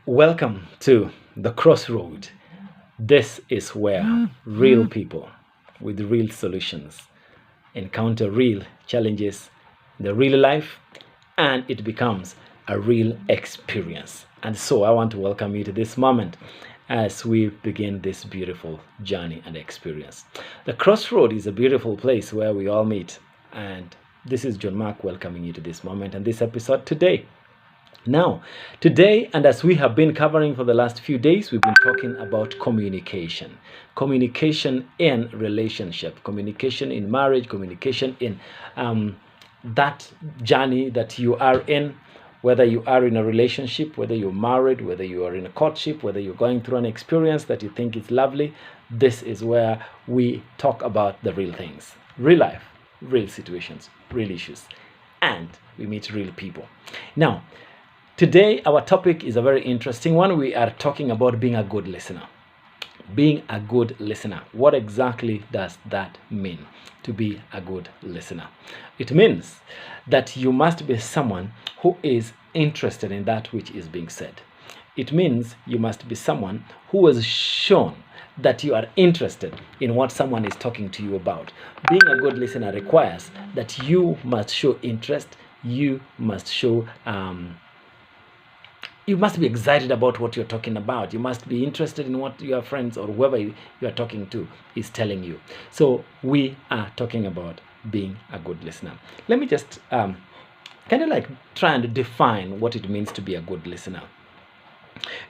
Welcome to the Crossroad. This is where real people with real solutions encounter real challenges in the real life and it becomes a real experience. And so I want to welcome you to this moment as we begin this beautiful journey and experience. The Crossroad is a beautiful place where we all meet, and this is John Mark welcoming you to this moment and this episode today. Now, today, and as we have been covering for the last few days, we've been talking about communication. Communication in relationship, communication in marriage, communication in that journey that you are in, whether you are in a relationship, whether you're married, whether you are in a courtship, whether you're going through an experience that you think is lovely. This is where we talk about the real things, real life, real situations, real issues, and we meet real people. Now, today, our topic is a very interesting one. We are talking about being a good listener. Being a good listener. What exactly does that mean, to be a good listener? It means that you must be someone who is interested in that which is being said. It means you must be someone who has shown that you are interested in what someone is talking to you about. Being a good listener requires that you must show interest. You must show you must be excited about what you're talking about. You must be interested in what your friends or whoever you are talking to is telling you. So we are talking about being a good listener. Let me just kind of like try and define what it means to be a good listener.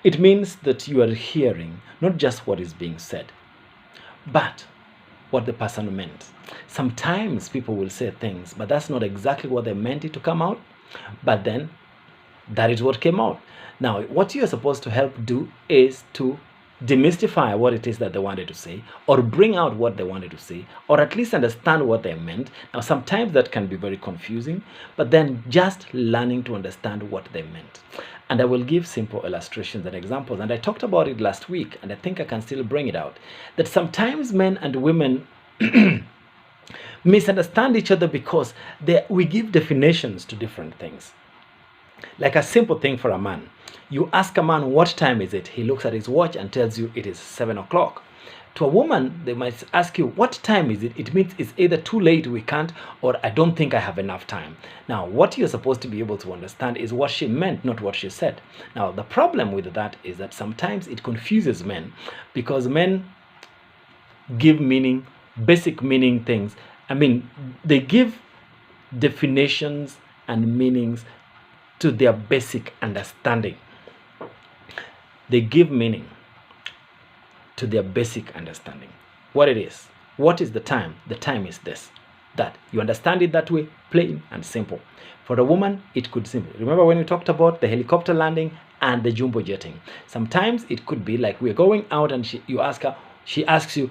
It means that you are hearing not just what is being said, but what the person meant. Sometimes people will say things, but that's not exactly what they meant it to come out. But then that is what came out. Now, what you're supposed to help do is to demystify what it is that they wanted to say, or bring out what they wanted to say, or at least understand what they meant. Now, sometimes that can be very confusing, but then just learning to understand what they meant. And I will give simple illustrations and examples. And I talked about it last week, and I think I can still bring it out, that sometimes men and women misunderstand each other because we give definitions to different things. Like a simple thing for a man. You ask a man, what time is it? He looks at his watch and tells you it is 7 o'clock. To a woman, they might ask you, what time is it? It means it's either too late, we can't, or I don't think I have enough time. Now, what you're supposed to be able to understand is what she meant, not what she said. Now, the problem with that is that sometimes it confuses men because men give meaning, basic meaning things. I mean, they give definitions and meanings to their basic understanding. They give meaning to their basic understanding. What it is. What is the time? The time is this. That. You understand it that way, plain and simple. For a woman, it could simple. Remember when we talked about the helicopter landing and the jumbo jetting? Sometimes it could be like we're going out and she asks you,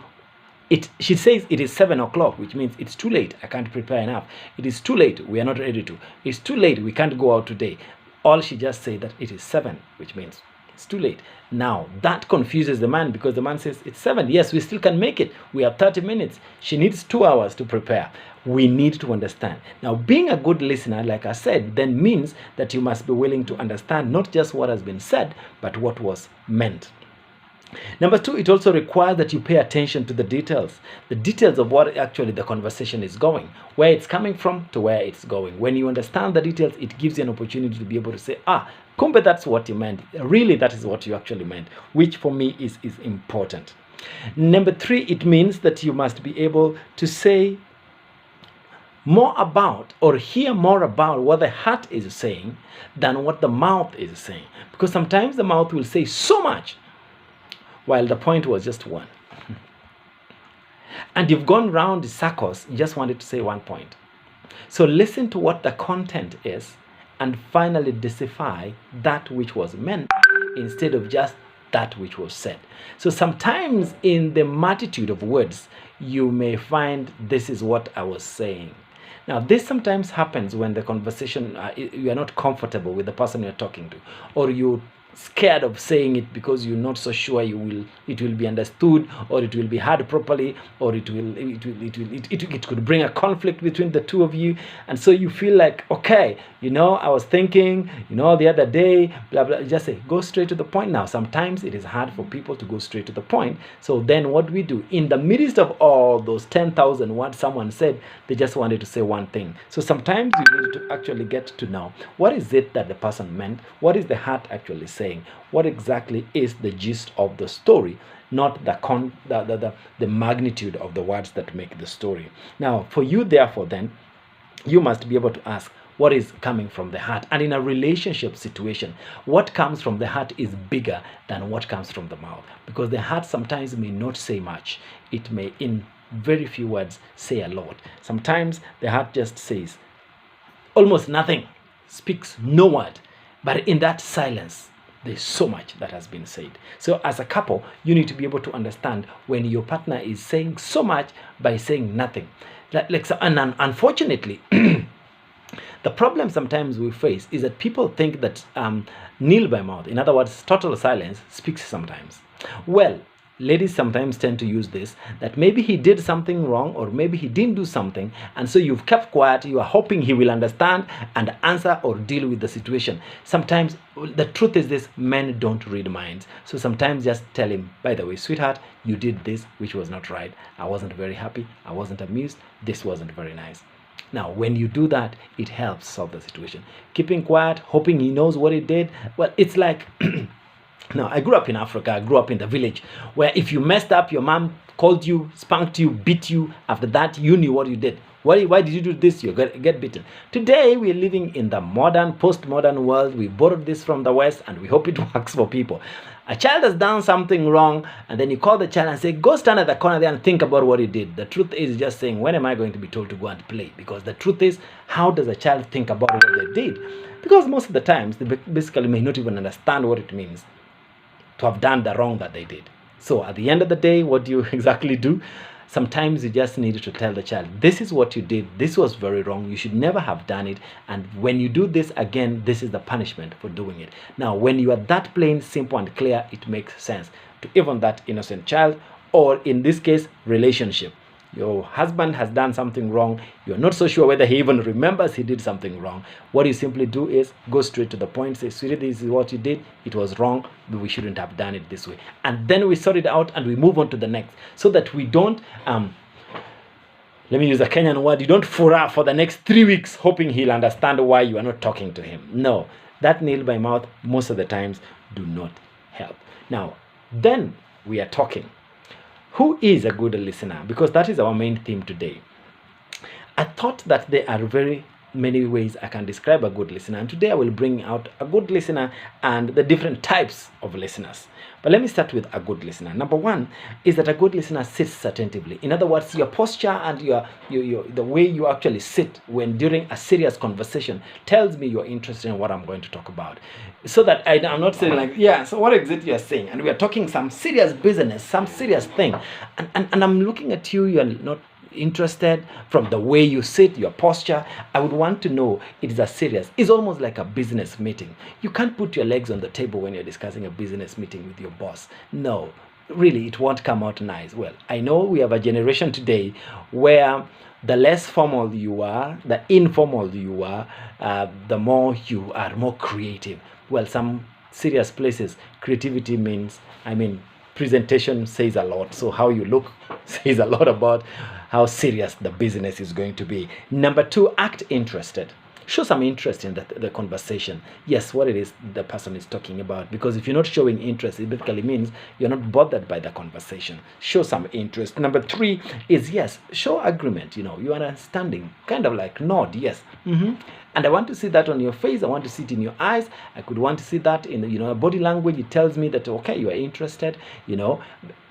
she says it is 7 o'clock, which means it's too late. I can't prepare enough. It is too late. We are not ready to. It's too late. We can't go out today. All she just said that it is 7, which means it's too late. Now that confuses the man because the man says it's 7. Yes, we still can make it. We have 30 minutes. She needs 2 hours to prepare. We need to understand. Now, being a good listener, like I said, then means that you must be willing to understand not just what has been said, but what was meant. Number 2, it also requires that you pay attention to the details of what actually the conversation is going, where it's coming from to where it's going. When you understand the details, it gives you an opportunity to be able to say, kumbe, that's what you meant. Really, that is what you actually meant, which for me is important. Number 3, it means that you must be able to say more about or hear more about what the heart is saying than what the mouth is saying. Because sometimes the mouth will say so much, while the point was just one. And you've gone round the circles, you just wanted to say one point. So listen to what the content is and finally decipher that which was meant instead of just that which was said. So sometimes in the multitude of words, you may find this is what I was saying. Now, this sometimes happens when the conversation, you are not comfortable with the person you're talking to, or you scared of saying it because you're not so sure it will be understood, or it will be heard properly, or it could bring a conflict between the two of you. And so you feel like, okay, I was thinking, the other day, blah blah. Just say, go straight to the point. Now sometimes it is hard for people to go straight to the point, so then what we do, in the midst of all those 10,000 words someone said, they just wanted to say one thing. So sometimes you need to actually get to know, what is it that the person meant, what is the heart actually saying, what exactly is the gist of the story, not the magnitude of the words that make the story. Now for you, therefore, then you must be able to ask, what is coming from the heart? And in a relationship situation, what comes from the heart is bigger than what comes from the mouth, because the heart sometimes may not say much. It may, in very few words, say a lot. Sometimes the heart just says almost nothing, speaks no word, but in that silence there's so much that has been said. So as a couple, you need to be able to understand when your partner is saying so much by saying nothing. And unfortunately, the problem sometimes we face is that people think that nil by mouth, in other words, total silence, speaks sometimes. Well, ladies sometimes tend to use this, that maybe he did something wrong, or maybe he didn't do something, and so you've kept quiet. You are hoping he will understand and answer or deal with the situation. Sometimes the truth is this: men don't read minds. So sometimes just tell him, by the way, sweetheart, you did this which was not right. I wasn't very happy. I wasn't amused. This wasn't very nice. Now, when you do that, it helps solve the situation. Keeping quiet, hoping he knows what he did, well, it's like now, I grew up in Africa. I grew up in the village, where if you messed up, your mom called you, spanked you, beat you. After that, you knew what you did. Why did you do this? You get beaten. Today, we're living in the modern, postmodern world. We borrowed this from the West, and we hope it works for people. A child has done something wrong, and then you call the child and say, go stand at the corner there and think about what he did. The truth is just saying, when am I going to be told to go and play? Because the truth is, how does a child think about what they did? Because most of the times, they basically may not even understand what it means to have done the wrong that they did. So at the end of the day, what do you exactly do? Sometimes you just need to tell the child, this is what you did. This was very wrong. You should never have done it. And when you do this again, this is the punishment for doing it. Now, when you are that plain, simple, and clear, it makes sense to even that innocent child, or in this case, relationship. Your husband has done something wrong. You're not so sure whether he even remembers he did something wrong. What you simply do is go straight to the point. Say, sweetie, this is what you did. It was wrong. But we shouldn't have done it this way. And then we sort it out and we move on to the next. So that we don't, let me use a Kenyan word, you don't fura for the next 3 weeks hoping he'll understand why you are not talking to him. No, that nail by mouth most of the times do not help. Now, then we are talking. Who is a good listener? Because that is our main theme today. I thought that there are very many ways I can describe a good listener. And today I will bring out a good listener and the different types of listeners. But let me start with a good listener. Number one is that a good listener sits attentively. In other words, your posture and the way you actually sit when during a serious conversation tells me you're interested in what I'm going to talk about. So that I'm not saying like, yeah, so what exactly you're saying? And we are talking some serious business, some serious thing. And I'm looking at you, you're not interested from the way you sit, your posture. I would want to know it is as serious. It's almost like a business meeting. You can't put your legs on the table when you're discussing a business meeting with your boss. No, really, it won't come out nice. Well, I know we have a generation today where the less formal you are, the informal you are, the more you are more creative. Well, some serious places, creativity means, presentation says a lot. So how you look says a lot about how serious the business is going to be. Number two, act interested. Show some interest in the conversation. Yes, what it is the person is talking about. Because if you're not showing interest, it basically means you're not bothered by the conversation. Show some interest. Number three is, yes, show agreement. You are understanding. Kind of like nod, yes. And I want to see that on your face. I want to see it in your eyes. I could want to see that in body language. It tells me that, okay, you are interested,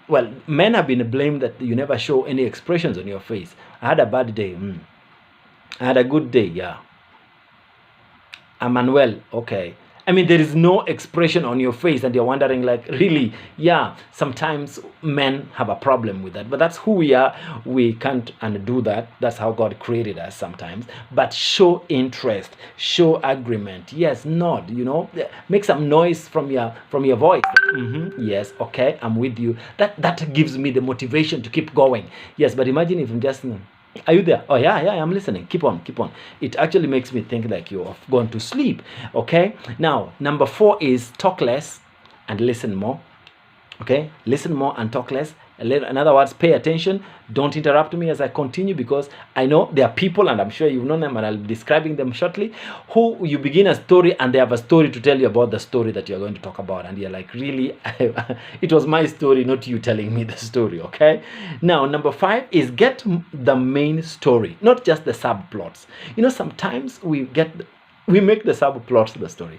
Well, men have been blamed that you never show any expressions on your face. I had a bad day. I had a good day, yeah. I'm unwell, okay. I mean, there is no expression on your face, and you're wondering, like, really? Yeah, sometimes men have a problem with that, but that's who we are. We can't undo that. That's how God created us sometimes. But show interest, show agreement. Yes, nod. Make some noise from your voice. Yes, okay, I'm with you. That gives me the motivation to keep going. Yes, but imagine if I'm just, are you there? Oh, yeah, I'm listening. Keep on. It actually makes me think like you have gone to sleep. Okay. Now, number 4 is talk less and listen more. Okay, listen more and talk less. In other words, pay attention. Don't interrupt me as I continue, because I know there are people, and I'm sure you've known them, and I'll be describing them shortly, who you begin a story and they have a story to tell you about the story that you're going to talk about, and you're like, really? It was my story, not you telling me the story. Okay. Now, number 5 is get the main story, not just the subplots. Sometimes we make the subplots the story.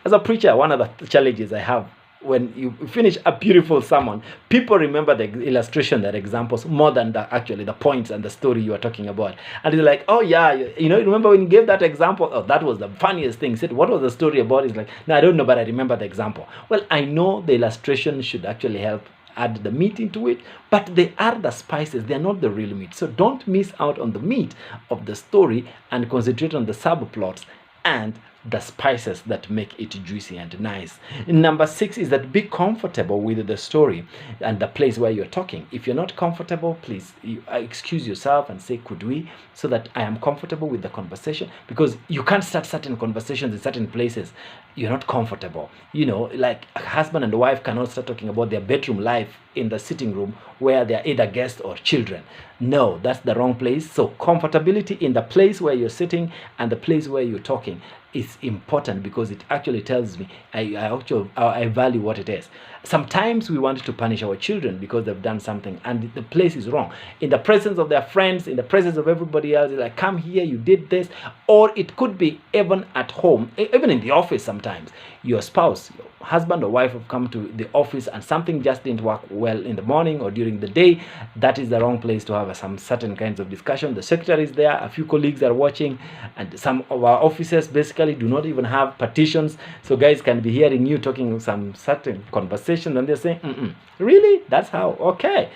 As a preacher, one of the challenges I have, when you finish a beautiful sermon, people remember the illustration, the examples, more than the points and the story you are talking about. And you're like, oh yeah, remember when you gave that example? Oh, that was the funniest thing. Said, what was the story about? It's like, no, I don't know, but I remember the example. Well, I know the illustration should actually help add the meat into it, but they are the spices. They're not the real meat. So don't miss out on the meat of the story and concentrate on the subplots and the spices that make it juicy and nice. Number 6 is that be comfortable with the story and the place where you're talking. If you're not comfortable, please excuse yourself and say, could we, so that I am comfortable with the conversation, because you can't start certain conversations in certain places you're not comfortable. Like a husband and wife cannot start talking about their bedroom life in the sitting room where they're either guests or children. No, that's the wrong place. So comfortability in the place where you're sitting and the place where you're talking is important, because it actually tells me I value what it is. Sometimes we want to punish our children because they've done something and the place is wrong. In the presence of their friends, in the presence of everybody else, like, come here, you did this. Or it could be even at home, even in the office. Sometimes your spouse, your husband or wife have come to the office and something just didn't work well in the morning or during the day. That is the wrong place to have some certain kinds of discussion. The secretary is there, a few colleagues are watching, and some of our offices basically do not even have partitions, so guys can be hearing you talking some certain conversation and they're saying, really? That's how? Okay.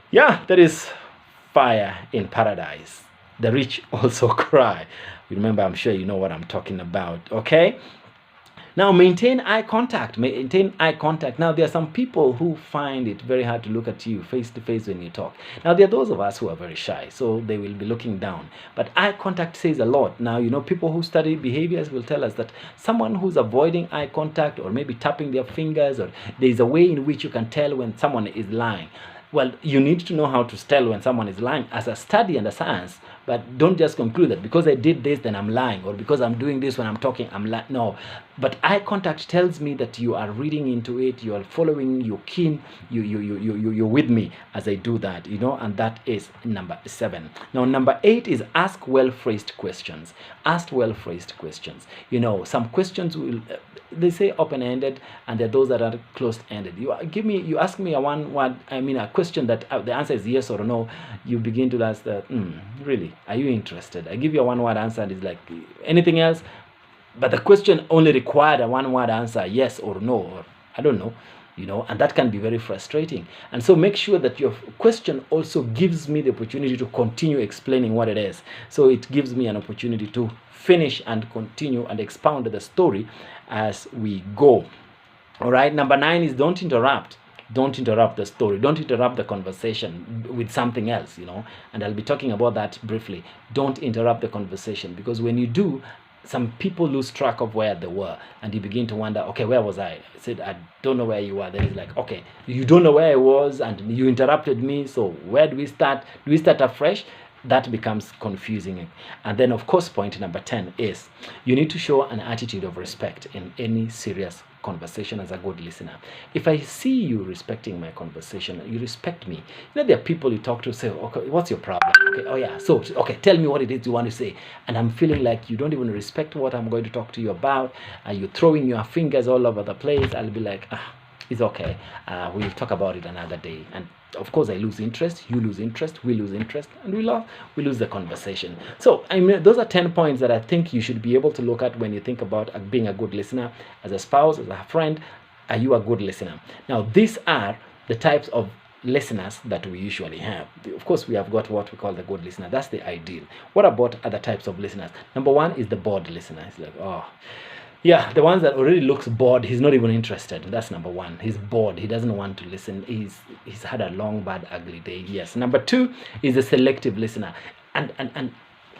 Yeah, there is fire in paradise. The rich also cry. Remember, I'm sure you know what I'm talking about. Okay. Now, maintain eye contact. Now, there are some people who find it very hard to look at you face to face when you talk. Now, there are those of us who are very shy, so they will be looking down. But eye contact says a lot. Now, people who study behaviors will tell us that someone who's avoiding eye contact, or maybe tapping their fingers, or there's a way in which you can tell when someone is lying. Well, you need to know how to tell when someone is lying as a study and a science, but don't just conclude that because I did this, then I'm lying, or because I'm doing this when I'm talking, I'm lying. No, but eye contact tells me that you are reading into it, you are following, you're keen, you're with me as I do that, and that is number 7. Now, number 8 is ask well-phrased questions. Ask well-phrased questions. Some questions will, they say open-ended, and there are those that are closed-ended. You ask me a question that the answer is yes or no. You begin to ask that, really, are you interested? I give you a one-word answer, and it's like, anything else? But the question only required a one-word answer, yes or no, or I don't know, and that can be very frustrating. And so make sure that your question also gives me the opportunity to continue explaining what it is. So it gives me an opportunity to finish and continue and expound the story as we go. All right. Number 9 is don't interrupt. Don't interrupt the story. Don't interrupt the conversation with something else, and I'll be talking about that briefly. Don't interrupt the conversation, because when you do, some people lose track of where they were, and you begin to wonder, okay, where was I said, I don't know where you were. Then it's like, okay, you don't know where I was, and you interrupted me, so where do we start? Do we start afresh? That becomes confusing. And then, of course, point number 10 is you need to show an attitude of respect in any serious conversation as a good listener. If I see you respecting my conversation, you respect me. There are people you talk to say, okay, what's your problem? Okay, oh yeah, so, okay, tell me what it is you want to say. And I'm feeling like you don't even respect what I'm going to talk to you about. You're throwing your fingers all over the place. I'll be like, It's okay. We'll talk about it another day. And of course, I lose interest, you lose interest, we lose interest, and we lose the conversation. So, I mean, those are 10 points that I think you should be able to look at when you think about being a good listener. As a spouse, as a friend, are you a good listener? Now, these are the types of listeners that we usually have. Of course, we have got what we call the good listener. That's the ideal. What about other types of listeners? Number one is the bored listener. It's like, oh, yeah, the ones that already looks bored. He's not even interested. That's number one. He's bored. He doesn't want to listen. He's had a long, bad, ugly day. Yes. Number two is a selective listener. And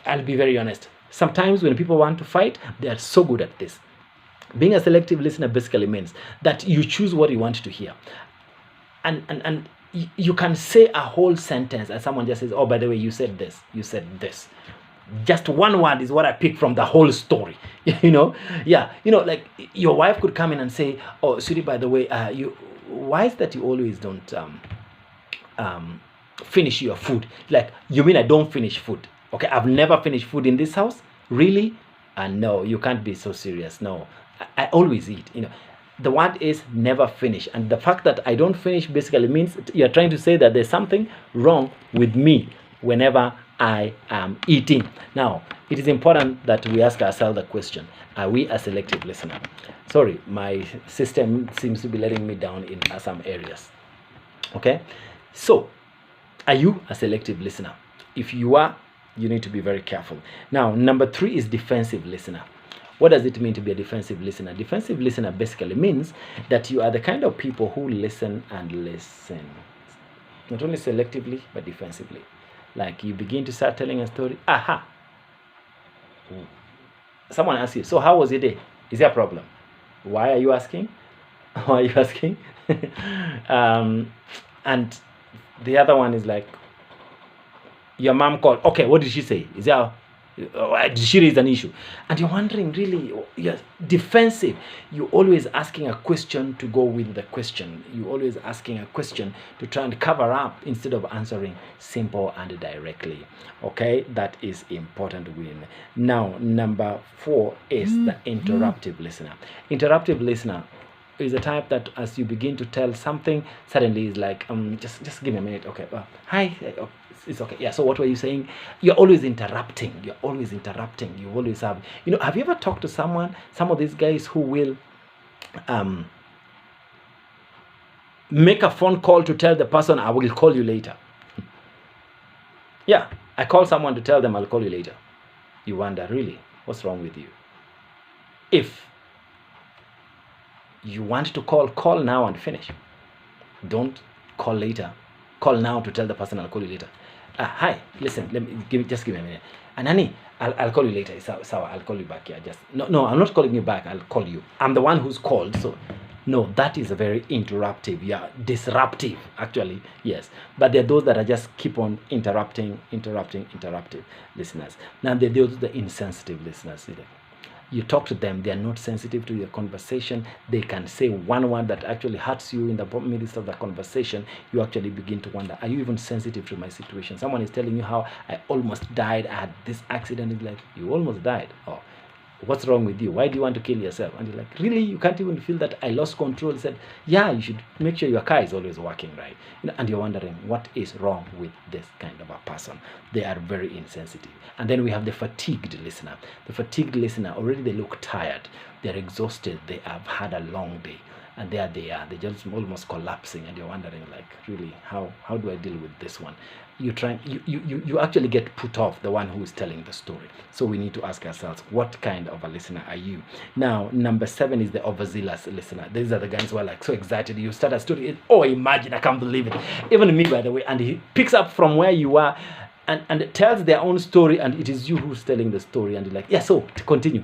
I'll be very honest. Sometimes when people want to fight, they are so good at this. Being a selective listener basically means that you choose what you want to hear. And you can say a whole sentence and someone just says, oh, by the way, you said this, you said this. Just one word is what I pick from the whole story. Yeah, like your wife could come in and say, oh, sweetie, by the way, why is that you always don't finish your food? Like, you mean I don't finish food? Okay, I've never finished food in this house? Really? No, you can't be so serious. No, I always eat. The word is never finish. And the fact that I don't finish basically means you're trying to say that there's something wrong with me whenever I am eating. Now, it is important that we ask ourselves the question, are we a selective listener? Sorry, my system seems to be letting me down in some areas. Okay, so are you a selective listener? If you are, you need to be very careful. Now, number three is defensive listener. What does it mean to be a defensive listener? Defensive listener basically means that you are the kind of people who listen and listen. Not only selectively, but defensively. Like, you begin to start telling a story. Aha! Someone asks you, so how was your day? Is there a problem? Why are you asking? Why are you asking? And the other one is like, your mom called. Okay, what did she say? Did she raise an issue? And you're wondering, really, you're defensive. You're always asking a question to go with the question. You're always asking a question to try and cover up instead of answering simple and directly. Okay, that is important win. Now, number four is the interruptive listener. Interruptive listener is a type that as you begin to tell something, suddenly is like, just give me a minute. Okay, hi. It's okay. Yeah, so what were you saying? You're always interrupting. You always have, have you ever talked to some of these guys who will make a phone call to tell the person, I will call you later. Yeah, I call someone to tell them I'll call you later. You wonder, really, what's wrong with you? If you want to call now and finish. Don't call later. Call now to tell the person I'll call you later. Hi, listen, just give me a minute. And honey, I'll call you later. So I'll call you back. Yeah, no, I'm not calling you back. I'll call you. I'm the one who's called. So no, that is a very interruptive. Yeah, disruptive actually. Yes, but there are those that are just keep on interrupting listeners. Now there are those the insensitive listeners. You talk to them, they are not sensitive to your conversation. They can say one word that actually hurts you in the midst of the conversation. You actually begin to wonder, are you even sensitive to my situation? Someone is telling you how I almost died, I had this accident. It's like, you almost died? Oh, what's wrong with you? Why do you want to kill yourself? And you're like, really? You can't even feel that I lost control? He said, yeah, you should make sure your car is always working right. And you're wondering, what is wrong with this kind of a person? They are very insensitive. And then we have the fatigued listener. The fatigued listener, already they look tired. They're exhausted. They have had a long day. And there they are. They're just almost collapsing. And you're wondering, like, really, how do I deal with this one? You actually get put off, the one who is telling the story. So we need to ask ourselves, what kind of a listener are you? Now, number 7 is the overzealous listener. These are the guys who are like so excited. You start a story, oh, imagine, I can't believe it. Even me, by the way. And he picks up from where you are and tells their own story, and it is you who's telling the story. And you're like, yeah, so to continue.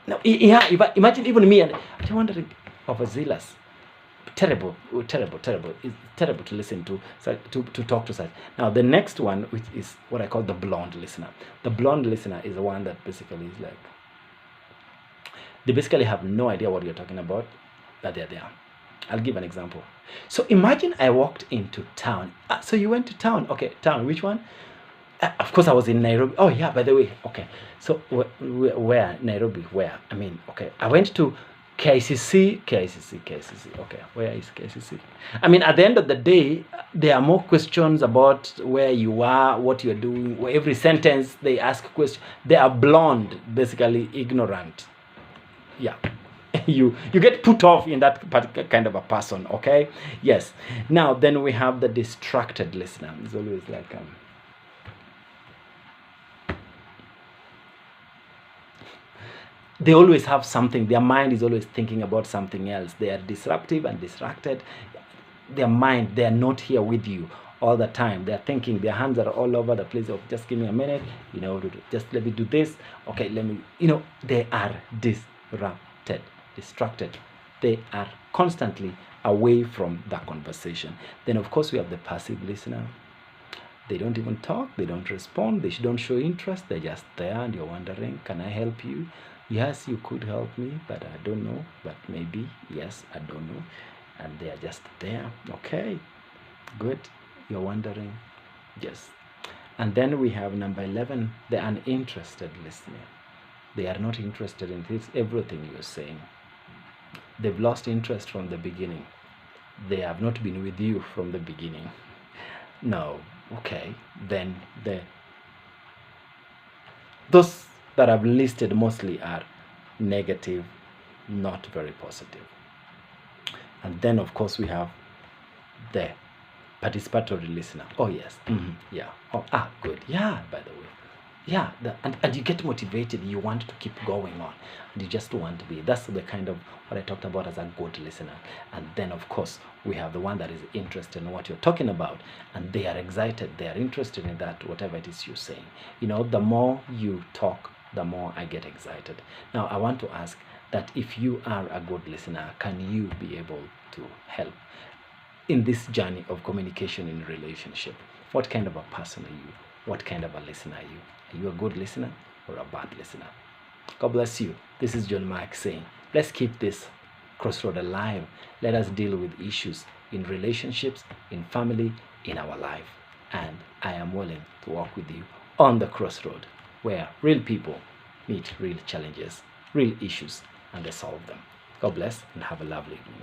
Now, yeah, imagine even me, and I'm wondering, overzealous. Terrible. It's terrible to listen to talk to such. Now, the next one, which is what I call the blonde listener. The blonde listener is the one that basically is like, they basically have no idea what you're talking about, but they're there. I'll give an example. So imagine I walked into town. So you went to town. Okay, town, which one? Of course, I was in Nairobi. Oh, yeah, by the way. Okay, so where? Nairobi, where? I mean, okay, I went to KCC. Okay, where is KCC? I mean, at the end of the day, there are more questions about where you are, what you're doing. Every sentence they ask questions. They are blonde, basically ignorant. Yeah. you get put off in that particular kind of a person. Okay. Yes. Now then we have the distracted listener. It's always like they always have something. Their mind is always thinking about something else. They are disruptive and distracted. Their mind, they are not here with you all the time. They are thinking. Their hands are all over the place. Of just give me a minute, just let me do this. Okay, let me. They are distracted. They are constantly away from the conversation. Then of course we have the passive listener. They don't even talk. They don't respond. They don't show interest. They're just there, and you're wondering, can I help you? Yes, you could help me, but I don't know. But maybe, yes, I don't know. And they are just there. Okay, good. You're wondering, yes. And then we have number 11, the uninterested listener. They are not interested in everything you're saying. They've lost interest from the beginning. They have not been with you from the beginning. No, okay. Then those that I've listed mostly are negative, not very positive. And then of course we have the participatory listener. Oh yes, yeah. Oh, good. Yeah, by the way. Yeah, and you get motivated. You want to keep going on, and you just want to be. That's the kind of what I talked about as a good listener. And then of course we have the one that is interested in what you're talking about, and they are excited. They are interested in that, whatever it is you're saying. The more you talk, the more I get excited. Now I want to ask that if you are a good listener, can you be able to help in this journey of communication in a relationship? What kind of a person are you? What kind of a listener are you? Are you a good listener or a bad listener? God bless you. This is John Mark saying, let's keep this crossroad alive. Let us deal with issues in relationships, in family, in our life. And I am willing to walk with you on the crossroad where real people meet real challenges, real issues, and they solve them. God bless and have a lovely evening.